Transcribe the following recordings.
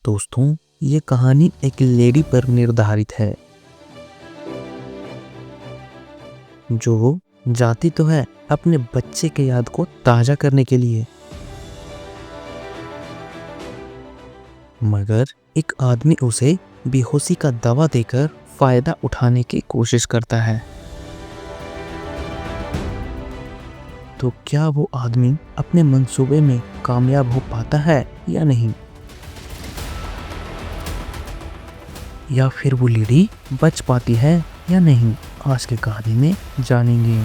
दोस्तों, ये कहानी एक लेडी पर निर्धारित है जो जाती तो है अपने बच्चे के याद को ताजा करने के लिए, मगर एक आदमी उसे बेहोशी का दवा देकर फायदा उठाने की कोशिश करता है। तो क्या वो आदमी अपने मंसूबे में कामयाब हो पाता है या नहीं, या फिर वो लेडी बच पाती है या नहीं, आज की कहानी में जानेंगे।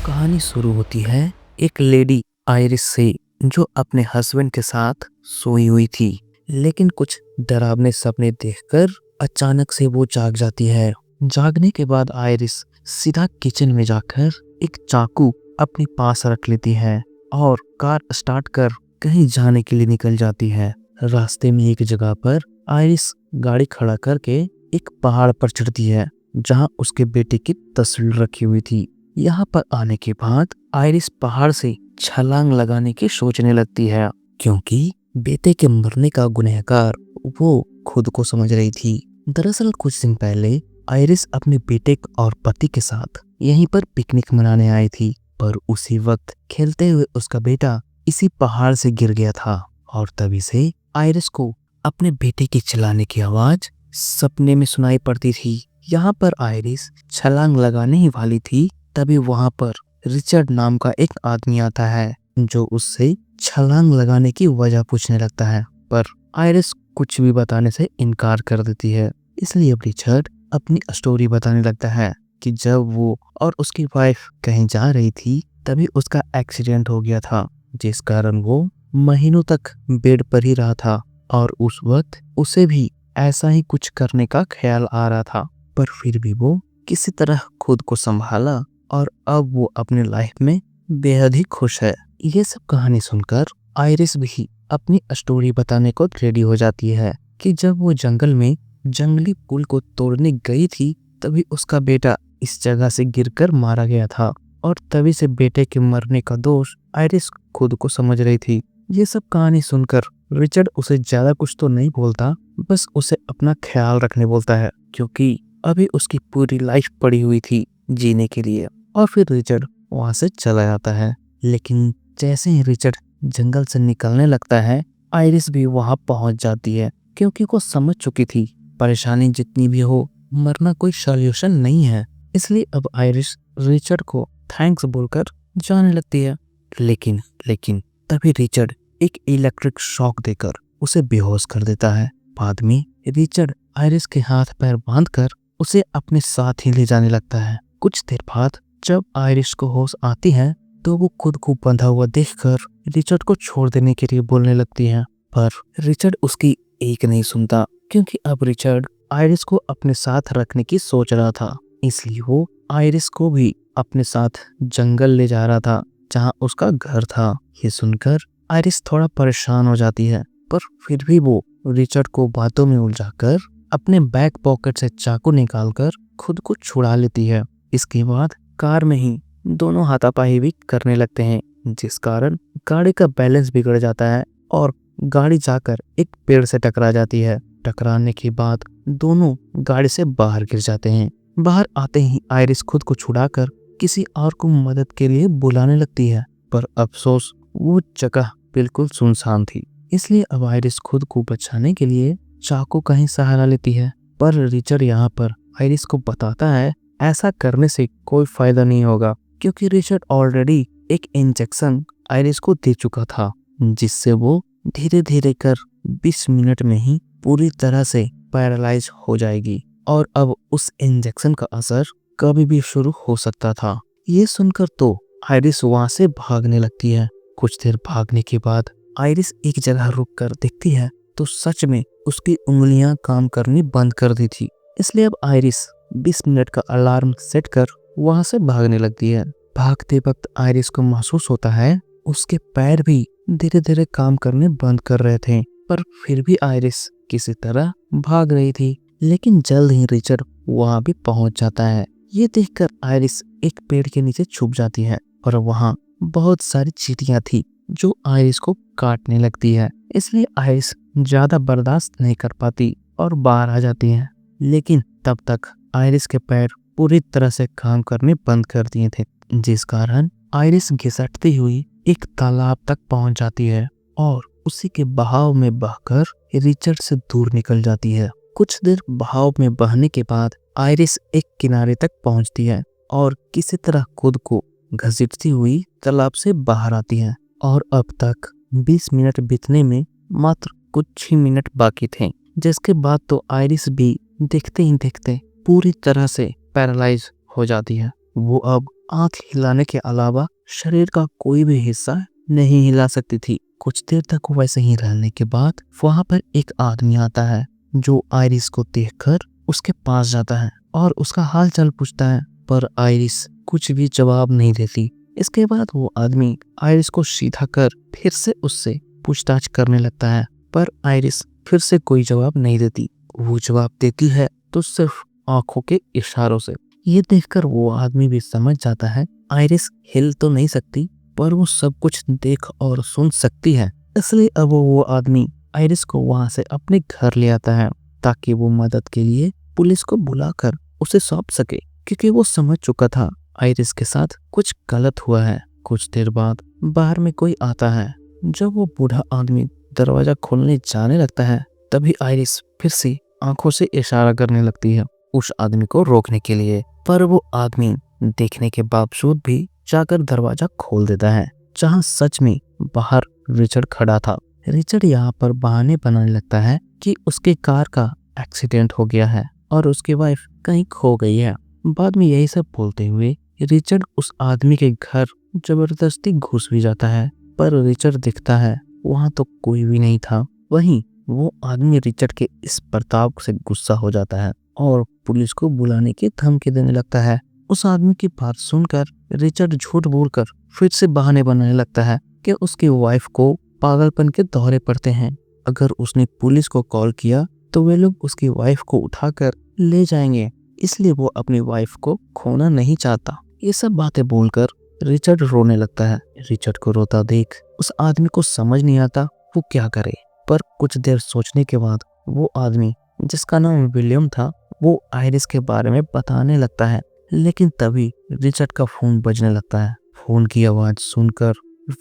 कहानी शुरू होती है एक लेडी आयरिस से जो अपने हस्बैंड के साथ सोई हुई थी, लेकिन कुछ डरावने सपने देखकर अचानक से वो जाग जाती है। जागने के बाद आयरिस सीधा किचन में जाकर एक चाकू अपने पास रख लेती है और कार स्टार्ट कर कहीं जाने के लिए निकल जाती है। रास्ते में एक जगह पर आयरिस गाड़ी खड़ा करके एक पहाड़ पर चढ़ती है जहां उसके बेटे की तस्वीर रखी हुई थी। यहाँ पर आने के बाद आयरिस पहाड़ से छलांग लगाने की सोचने लगती है, क्योंकि बेटे के मरने का गुनहगार वो खुद को समझ रही थी। दरअसल कुछ दिन पहले आयरिस अपने बेटे और पति के साथ यहीं पर पिकनिक मनाने आई थी, पर उसी वक्त खेलते हुए उसका बेटा इसी पहाड़ से गिर गया था और तभी से आयरिस को अपने बेटे की चिल्लाने की आवाज सपने में सुनाई पड़ती थी। यहाँ पर आयरिस छलांग लगाने ही वाली थी, तभी वहां पर रिचर्ड नाम का एक आदमी आता है जो उससे छलांग लगाने की वजह पूछने लगता है, पर आयरिस कुछ भी बताने से इनकार कर देती है। इसलिए अब रिचर्ड अपनी स्टोरी बताने लगता है कि जब वो और उसकी वाइफ कहीं जा रही थी तभी उसका एक्सीडेंट हो गया था, जिस कारण वो महीनों तक बेड पर ही रहा था और उस वक्त उसे भी ऐसा ही कुछ करने का ख्याल आ रहा था, पर फिर भी वो किसी तरह खुद को संभाला और अब वो अपनी लाइफ में बेहद ही खुश है। ये सब कहानी सुनकर आयरिस भी अपनी स्टोरी बताने को रेडी हो जाती है कि जब वो जंगल में जंगली पुल को तोड़ने गई थी तभी उसका बेटा इस जगह से गिरकर मारा गया था और तभी से बेटे के मरने का दोष आयरिस खुद को समझ रही थी। ये सब कहानी सुनकर रिचर्ड उसे ज्यादा कुछ तो नहीं बोलता, बस उसे अपना ख्याल रखने बोलता है, क्योंकि अभी उसकी पूरी लाइफ पड़ी हुई थी जीने के लिए। और फिर रिचर्ड वहां से चला जाता है, लेकिन जैसे ही रिचर्ड जंगल से निकलने लगता है आयरिस भी वहां पहुंच जाती है, क्योंकि वो समझ चुकी थी परेशानी जितनी भी हो मरना कोई सॉल्यूशन नहीं है। इसलिए अब आयरिस रिचर्ड को थैंक्स बोलकर जाने लगती है। लेकिन तभी रिचर्ड एक इलेक्ट्रिक शॉक देकर उसे बेहोश कर देता है। बाद में रिचर्ड आयरिस के हाथ पैर बांधकर उसे अपने साथ ही ले जाने लगता है। कुछ देर बाद जब आयरिस को होश आती है तो वो खुद को बंधा हुआ देखकर रिचर्ड को छोड़ देने के लिए बोलने लगती है, पर रिचर्ड उसकी एक नहीं सुनता, क्योंकि अब रिचर्ड आयरिस को अपने साथ रखने की सोच रहा था। इसलिए वो आयरिस को भी अपने साथ जंगल ले जा रहा था जहां उसका घर था। ये सुनकर आयरिस थोड़ा परेशान हो जाती है, पर फिर भी वो रिचर्ड को बातों में उलझाकर अपने बैक पॉकेट से चाकू निकालकर खुद को छुड़ा लेती है। इसके बाद कार में ही दोनों हाथापाई भी करने लगते हैं, जिस कारण गाड़ी का बैलेंस बिगड़ जाता है और गाड़ी जाकर एक पेड़ से टकरा जाती है। टकराने के बाद दोनों गाड़ी से बाहर गिर जाते हैं। बाहर आते ही आयरिस खुद को छुड़ाकर किसी और को मदद के लिए बुलाने लगती है, पर अफसोस वो जगह बिल्कुल सुनसान थी। इसलिए अब आयरिस खुद को बचाने के लिए चाकू का ही सहारा लेती है, पर रिचर्ड यहाँ पर आयरिस को बताता है ऐसा करने से कोई फायदा नहीं होगा, क्योंकि रिचर्ड ऑलरेडी एक इंजेक्शन आयरिस को दे चुका था, जिससे वो धीरे धीरे कर 20 मिनट में ही पूरी तरह से पैरालाइज हो जाएगी और अब उस इंजेक्शन का असर कभी भी शुरू हो सकता था। ये सुनकर तो आयरिस वहां से भागने लगती है। कुछ देर भागने के बाद आयरिस एक जगह रुक कर देखती है तो सच में उसकी उंगलियां काम करनी बंद कर दी थी। इसलिए अब आयरिस 20 मिनट का अलार्म सेट कर वहां से भागने लगती है। भागते वक्त आयरिस को महसूस होता है उसके पैर भी धीरे धीरे काम करने बंद कर रहे थे, पर फिर भी आयरिस किसी तरह भाग रही थी। लेकिन जल्द ही रिचर्ड वहां भी पहुंच जाता है। ये देखकर आयरिस एक पेड़ के नीचे छुप जाती है और वहां बहुत सारी चींटियां थी जो आयरिस को काटने लगती है। इसलिए आयरिस ज्यादा बर्दाश्त नहीं कर पाती और बाहर आ जाती है। लेकिन तब तक आयरिस के पैर पूरी तरह से काम करने बंद कर दिए थे, जिस कारण आयरिस घिसटती हुई एक तालाब तक पहुंच जाती है और उसी के बहाव में बहकर रिचर्ड से दूर निकल जाती है। कुछ देर बहाव में बहने के बाद आयरिस एक किनारे तक पहुंचती है और किसी तरह खुद को घसीटती हुई तालाब से बाहर आती है। और अब तक 20 मिनट बीतने में मात्र कुछ ही मिनट बाकी थे, जिसके बाद तो आयरिस भी देखते ही देखते पूरी तरह से पैरालाइज हो जाती है। वो अब आंख हिलाने के अलावा शरीर का कोई भी हिस्सा नहीं हिला सकती थी। कुछ देर तक वैसे ही रहने के बाद वहां पर एक आदमी आता है, जो आयरिस को देखकर उसके पास जाता है और उसका हाल चाल पूछता है, पर आयरिस कुछ भी जवाब नहीं देती। इसके बाद वो आदमी आयरिस को सीधा कर फिर से उससे पूछताछ करने लगता है, पर आयरिस फिर से कोई जवाब नहीं देती। वो जवाब देती है तो सिर्फ आंखों के इशारों से। ये देखकर वो आदमी भी समझ जाता है आयरिस हिल तो नहीं सकती, पर वो सब कुछ देख और सुन सकती है। इसलिए अब वो आदमी आयरिस को वहां से अपने घर ले आता है, ताकि वो मदद के लिए पुलिस को बुलाकर उसे सौंप सके, क्योंकि वो समझ चुका था आयरिस के साथ कुछ गलत हुआ है। कुछ देर बाद बाहर में कोई आता है। जब वो बूढ़ा आदमी दरवाजा खोलने जाने लगता है, तभी आयरिस फिर से आंखों से इशारा करने लगती है उस आदमी को रोकने के लिए, पर वो आदमी देखने के बावजूद भी जाकर दरवाजा खोल देता है, जहां सच में बाहर रिचर्ड खड़ा था। रिचर्ड यहाँ पर बहाने बनाने लगता है कि उसके कार का एक्सीडेंट हो गया है और उसकी वाइफ कहीं खो गई है। बाद में यही सब बोलते हुए रिचर्ड उस आदमी के घर जबरदस्ती घुस भी जाता है, पर रिचर्ड दिखता है वहां तो कोई भी नहीं था। वहीं वो आदमी रिचर्ड के इस बर्ताव से गुस्सा हो जाता है और पुलिस को बुलाने की धमकी देने लगता है। उस आदमी की बात सुनकर रिचर्ड झूठ बोलकर फिर से बहाने बनाने लगता है कि उसकी वाइफ को पागलपन के दौरे पड़ते हैं। अगर उसने पुलिस को कॉल किया तो वे लोग उसकी वाइफ को उठाकर ले जाएंगे, इसलिए वो अपनी वाइफ को खोना नहीं चाहता। ये सब बातें बोलकर रिचर्ड रोने लगता है। रिचर्ड को रोता देख उस आदमी को समझ नहीं आता वो क्या करे, पर कुछ देर सोचने के बाद वो आदमी, जिसका नाम विलियम था, वो आयरिस के बारे में बताने लगता है। लेकिन तभी रिचर्ड का फोन बजने लगता है। फोन की आवाज सुनकर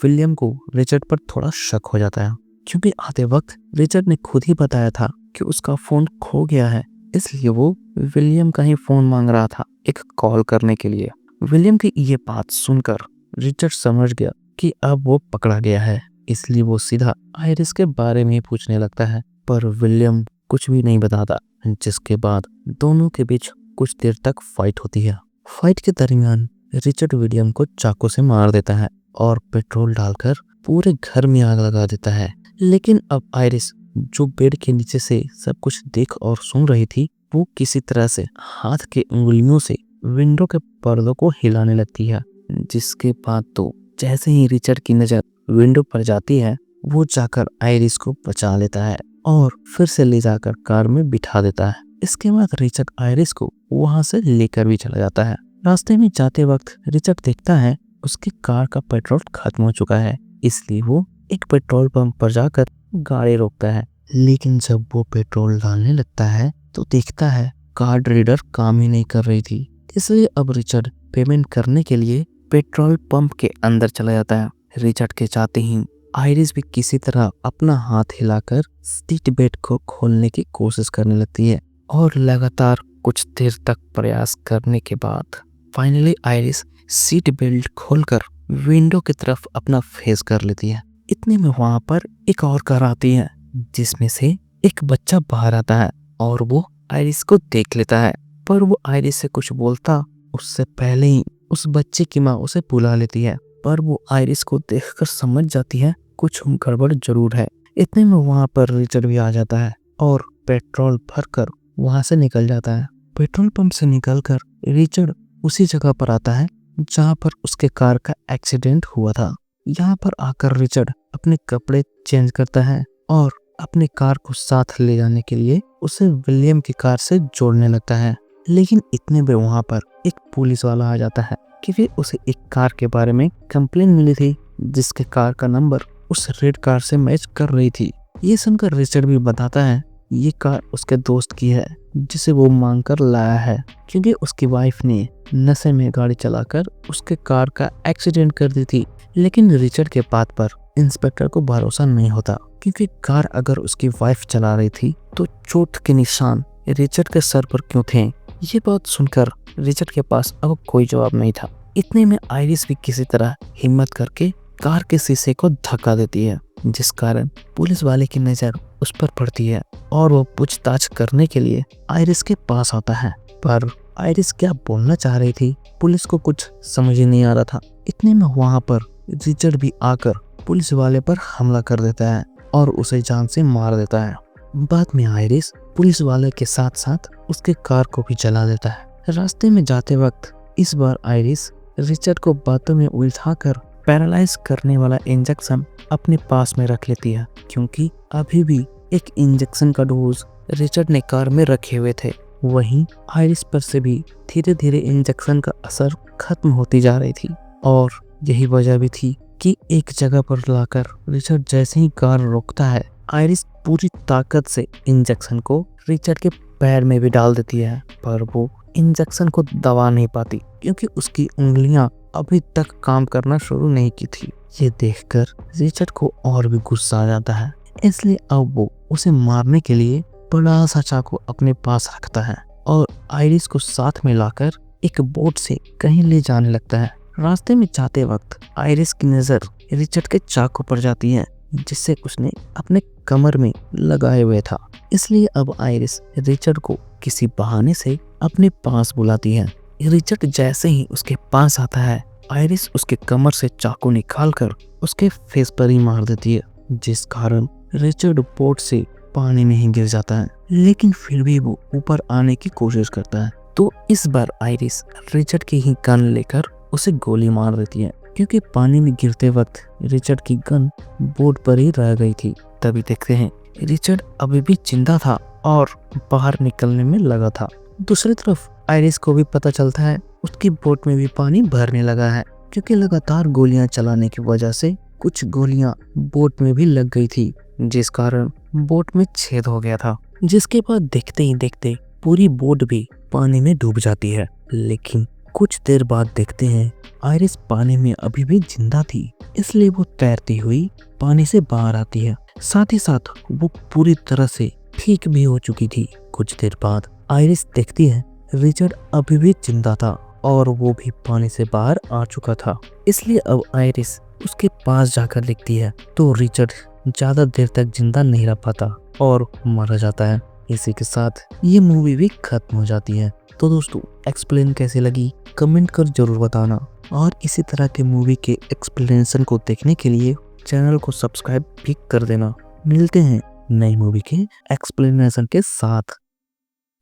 विलियम को रिचर्ड पर थोड़ा शक हो जाता है, क्योंकि आते वक्त रिचर्ड ने खुद ही बताया था कि उसका फोन खो गया है। इसलिए वो विलियम का ही फोन मांग रहा था एक कॉल करने के लिए। विलियम की ये बात सुनकर रिचर्ड समझ गया कि अब वो पकड़ा गया है, इसलिए वो सीधा आयरिस के बारे में ही पूछने लगता है, पर विलियम कुछ भी नहीं बताता। जिसके बाद दोनों के बीच कुछ देर तक फाइट होती है। फाइट के दरमियान रिचर्ड विलियम को चाकू से मार देता है और पेट्रोल डालकर पूरे घर में आग लगा देता है। लेकिन अब आयरिस, जो बेड के नीचे से सब कुछ देख और सुन रही थी, वो किसी तरह से हाथ के उंगलियों से विंडो के पर्दों को हिलाने लगती है। जिसके बाद तो जैसे ही रिचर्ड की नजर विंडो पर जाती है, वो जाकर आयरिस को बचा लेता है और फिर से ले जाकर कार में बिठा देता है। इसके बाद रिचर्ड आयरिस को वहां से लेकर भी चला जाता है। रास्ते में जाते वक्त रिचर्ड देखता है उसकी कार का पेट्रोल खत्म हो चुका है, इसलिए वो एक पेट्रोल पंप पर जाकर गाड़ी रोकता है। लेकिन जब वो पेट्रोल डालने लगता है तो देखता है कार्ड रीडर काम ही नहीं कर रही थी। इसलिए अब रिचर्ड पेमेंट करने के लिए पेट्रोल पंप के अंदर चला जाता है। रिचर्ड के जाते ही आयरिस भी किसी तरह अपना हाथ हिलाकर सीट बेल्ट को खोलने की कोशिश करने लगती है और लगातार कुछ देर तक प्रयास करने के बाद फाइनली आयरिस सीट बेल्ट खोलकर विंडो की तरफ अपना फेस कर लेती है। इतने में वहां पर एक और कार आती है, जिसमें से एक बच्चा बाहर आता है और वो आयरिस को देख लेता है, पर वो आयरिस से कुछ बोलता उससे पहले ही उस बच्चे की माँ उसे बुला लेती है। पर वो आयरिस को देखकर समझ जाती है कुछ गड़बड़ जरूर है। इतने में वहां पर रिचर्ड भी आ जाता है और पेट्रोल भरकर वहां से निकल जाता है। पेट्रोल पंप से निकलकर रिचर्ड उसी जगह पर आता है जहां पर उसके कार का एक्सीडेंट हुआ था। यहाँ पर आकर रिचर्ड अपने कपड़े चेंज करता है और अपनी कार को साथ ले जाने के लिए उसे विलियम की कार से जोड़ने लगता है। लेकिन इतने में वहां पर एक पुलिस वाला आ जाता है, क्योंकि उसे एक कार के बारे में कंप्लेन मिली थी जिसके कार का नंबर उस रेड कार से मैच कर रही थी। ये सुनकर रिचर्ड भी बताता है ये कार उसके दोस्त की है जिसे वो मांग कर लाया है, क्योंकि उसकी वाइफ ने नशे में गाड़ी चलाकर उसके कार का एक्सीडेंट कर दी थी। लेकिन रिचर्ड के बात पर इंस्पेक्टर को भरोसा नहीं होता, क्योंकि कार अगर उसकी वाइफ चला रही थी तो चोट के निशान रिचर्ड के सर पर क्यों थे। ये बात सुनकर रिचर्ड के पास अब कोई जवाब नहीं था। इतने में आयरिस भी किसी तरह हिम्मत करके कार के शीशे को धक्का देती है, जिस कारण पुलिस वाले की नजर उस पर पड़ती है और वो पूछताछ करने के लिए आयरिस के पास आता है। पर आयरिस क्या बोलना चाह रही थी पुलिस को कुछ समझ ही नहीं आ रहा था। इतने में वहां पर रिचर्ड भी आकर पुलिस वाले पर हमला कर देता है और उसे जान से मार देता है। बाद में आयरिस पुलिस वाले के साथ साथ उसके कार को भी जला देता है। रास्ते में जाते वक्त इस बार आयरिस रिचर्ड को बातों में उलझाकर पैरालाइज करने वाला इंजेक्शन अपने पास में रख लेती है, क्योंकि अभी भी एक इंजेक्शन का डोज रिचर्ड ने कार में रखे हुए थे। वहीं आयरिस पर से भी धीरे धीरे इंजेक्शन का असर खत्म होती जा रही थी और यही वजह भी थी कि एक जगह पर लाकर रिचर्ड जैसे ही कार रोकता है, आयरिस पूरी ताकत से इंजेक्शन को रिचर्ड के पैर में भी डाल देती है, पर वो इंजेक्शन को दबा नहीं पाती, क्योंकि उसकी उंगलियां अभी तक काम करना शुरू नहीं की थी। ये देखकर रिचर्ड को और भी गुस्सा आ जाता है, इसलिए अब वो उसे मारने के लिए बड़ा सा चाकू अपने पास रखता है और आयरिस को साथ में लाकर एक बोट से कहीं ले जाने लगता है। रास्ते में जाते वक्त आयरिस की नजर रिचर्ड के चाकू पर जाती है, जिससे उसने अपने कमर में लगाए हुए था। इसलिए अब आयरिस रिचर्ड को किसी बहाने से अपने पास बुलाती है। रिचर्ड जैसे ही उसके पास आता है, आयरिस उसके कमर से चाकू निकालकर उसके फेस पर ही मार देती है, जिस कारण रिचर्ड बोट से पानी में ही गिर जाता है। लेकिन फिर भी वो ऊपर आने की कोशिश करता है, तो इस बार आयरिस रिचर्ड की ही गन लेकर उसे गोली मार देती है, क्योंकि पानी में गिरते वक्त रिचर्ड की गन बोट पर ही रह गई थी। तभी देखते हैं रिचर्ड अभी भी जिंदा था और बाहर निकलने में लगा था। दूसरी तरफ आयरिस को भी पता चलता है उसकी बोट में भी पानी भरने लगा है, क्योंकि लगातार गोलियां चलाने की वजह से कुछ गोलियां बोट में भी लग गई थी, जिस कारण बोट में छेद हो गया था। जिसके बाद देखते ही देखते पूरी बोट भी पानी में डूब जाती है। लेकिन कुछ देर बाद देखते हैं आयरिस पानी में अभी भी जिंदा थी, इसलिए वो तैरती हुई पानी से बाहर आती है। साथ ही साथ वो पूरी तरह से ठीक भी हो चुकी थी। कुछ देर बाद आयरिस देखती है रिचर्ड अभी भी जिंदा था और वो भी पानी से बाहर आ चुका था, इसलिए अब आयरिस उसके पास जाकर देखती है तो रिचर्ड ज्यादा देर तक जिंदा नहीं रह पाता और मारा जाता है। इसी के साथ ये मूवी भी खत्म हो जाती है। तो दोस्तों, एक्सप्लेन कैसी लगी कमेंट कर जरूर बताना, और इसी तरह के मूवी के एक्सप्लेनेशन को देखने के लिए चैनल को सब्सक्राइब भी कर देना। मिलते हैं नई मूवी के एक्सप्लेनेशन के साथ।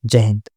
जय हिंद।